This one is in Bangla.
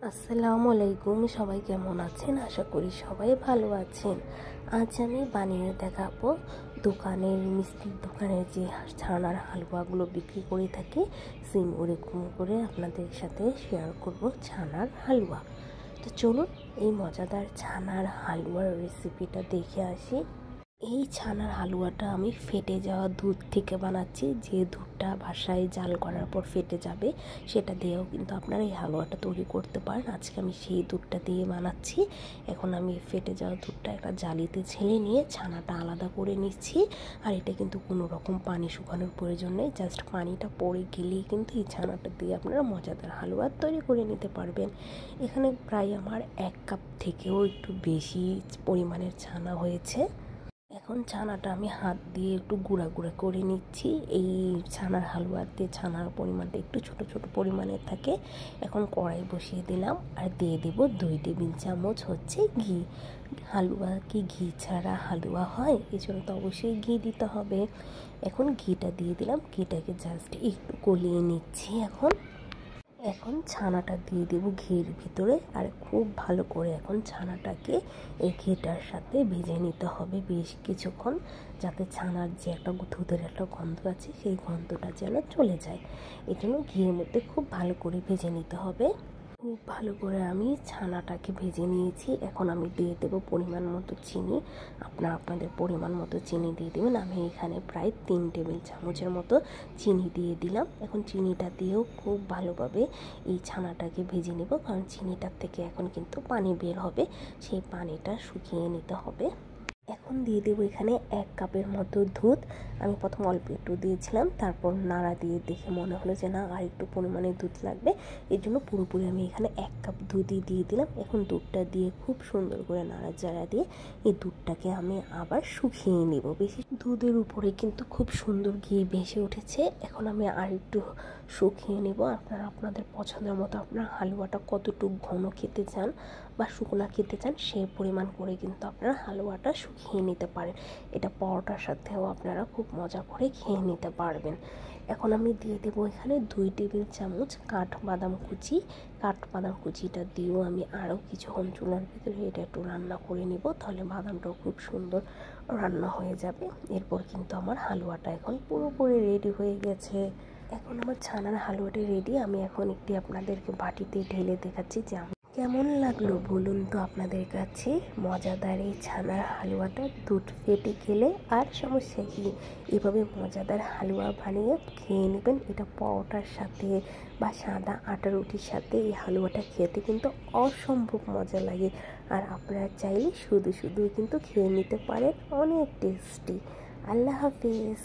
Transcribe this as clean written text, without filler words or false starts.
আসসালামু আলাইকুম। সবাই কেমন আছেন? আশা করি সবাই ভালো আছেন। আজ আমি বানিয়ে দেখাবো দোকানের মিষ্টির দোকানের যে ছানার হালুয়াগুলো বিক্রি করে থাকে সেম ওরকম করে আপনাদের সাথে শেয়ার করব ছানার হালুয়া। তো চলুন এই মজাদার ছানার হালুয়ার রেসিপিটা দেখে আসি। এই ছানার হালুয়াটা আমি ফেটে যাওয়া দুধ থেকে বানাচ্ছি। যে দুধটা বাসায় জাল করার পর ফেটে যাবে সেটা দিয়েও কিন্তু আপনারা এই হালুয়াটা তৈরি করতে পারেন। আজকে আমি সেই দুধটা দিয়ে বানাচ্ছি। এখন আমি ফেটে যাওয়া দুধটা একটা জালিতে ছেলে নিয়ে ছানাটা আলাদা করে নিচ্ছি। আর এটা কিন্তু কোনো রকম পানি শুকানোর প্রয়োজন নেই, জাস্ট পানিটা পড়ে গেলেই কিন্তু এই ছানাটা দিয়ে আপনারা মজাদার হালুয়া তৈরি করে নিতে পারবেন। এখানে প্রায় আমার 1 কাপ থেকেও একটু বেশি পরিমাণের ছানা হয়েছে। এখন ছানাটা আমি হাত দিয়ে একটু গুঁড়া গুঁড়া করে নিচ্ছি। এই ছানার হালুয়াতে ছানার পরিমাণটা একটু ছোট ছোট পরিমাণের থাকে। এখন কড়াই বসিয়ে দিলাম আর দিয়ে দেব 2 টেবিল চামচ হচ্ছে ঘি। হালুয়া কি ঘি ছাড়া হালুয়া হয়? এজন্য তো অবশ্যই ঘি দিতে হবে। এখন ঘিটা দিয়ে দিলাম, ঘিটাকে জাস্ট একটু গলিয়ে নিচ্ছি। এখন ছানাটা দিয়ে দেব ঘির ভিতরে আর খুব ভালো করে এখন ছানাটাকে এই ঘিটার সাথে ভেজে নিতে হবে বেশ কিছুক্ষণ, যাতে ছানার যে একটা দুধের একটা গন্ধ আছে সেই গন্ধটা যেন চলে যায়। এই জন্য ঘিয়ের মধ্যে খুব ভালো করে ভেজে নিতে হবে। খুব ভালো করে আমি ছানাটাকে ভেজে নিয়েছি। এখন আমি দিয়ে দেবো পরিমাণ মতো চিনি। আপনাদের পরিমাণ মতো চিনি দিয়ে দেবেন। আমি এখানে প্রায় 3 টেবিল চামচের মতো চিনি দিয়ে দিলাম। এখন চিনিটা দিয়েও খুব ভালোভাবে এই ছানাটাকে ভেজে নেব, কারণ চিনিটার থেকে এখন কিন্তু পানি বের হবে, সেই পানিটা শুকিয়ে নিতে হবে। এখন দিয়ে দেবো এখানে 1 কাপের মতো দুধ। আমি প্রথম অল্প একটু দিয়েছিলাম, তারপর নাড়া দিয়ে দেখে মনে হলো যে না আর একটু পরিমাণে দুধ লাগবে, এই জন্য পুরোপুরি আমি এখানে 1 কাপ দুধই দিয়ে দিলাম। এখন দুধটা দিয়ে খুব সুন্দর করে নাড়াচাড়া দিয়ে এই দুধটাকে আমি আবার শুকিয়ে নেব। বেশি দুধের উপরে কিন্তু খুব সুন্দর ঘি ভেসে উঠেছে। এখন আমি আর একটু শুকিয়ে নেব। আপনারা আপনাদের পছন্দের মতো আপনার হালুয়াটা কতটুকু ঘন খেতে চান বা শুকনো খেতে চান সেই পরিমাণ করে কিন্তু আপনারা হালুয়াটা শুকিয়ে নিতে পারেন। এটা পরোটার সাথেও আপনারা খুব মজা করে খেয়ে নিতে পারবেন। এখন আমি দিয়ে দেবো এখানে 2 টেবিল চামচ কাঠবাদাম কুচি। কাঠবাদাম কুচিটা দিয়েও আমি আরও কিছুক্ষণ চুলার ভিতরে এটা একটু রান্না করে নেব, তাহলে বাদামটাও খুব সুন্দর রান্না হয়ে যাবে। এরপর কিন্তু আমার হালুয়াটা এখন পুরোপুরি রেডি হয়ে গেছে। এখন আমার ছানার হালুয়াটা রেডি। আমি এখন একটি আপনাদেরকে বাটিতে ঢেলে দেখাচ্ছি যে কেমন লাগলো বলুন তো আপনাদের কাছে মজাদার এই ছানার হালুয়াটা। দুধ ফেটে গেলে আর সমস্যা কি, এভাবে মজাদার হালুয়া বানিয়ে খেয়ে নেবেন। এটা পরোটার সাথে বা সাদা আটা রুটির সাথে এই হালুয়াটা খেতে কিন্তু অসম্ভব মজা লাগে। আর আপনারা চাইলে শুধু শুধু কিন্তু খেয়ে নিতে পারেন, অনেক টেস্টি। আল্লাহ হাফিজ।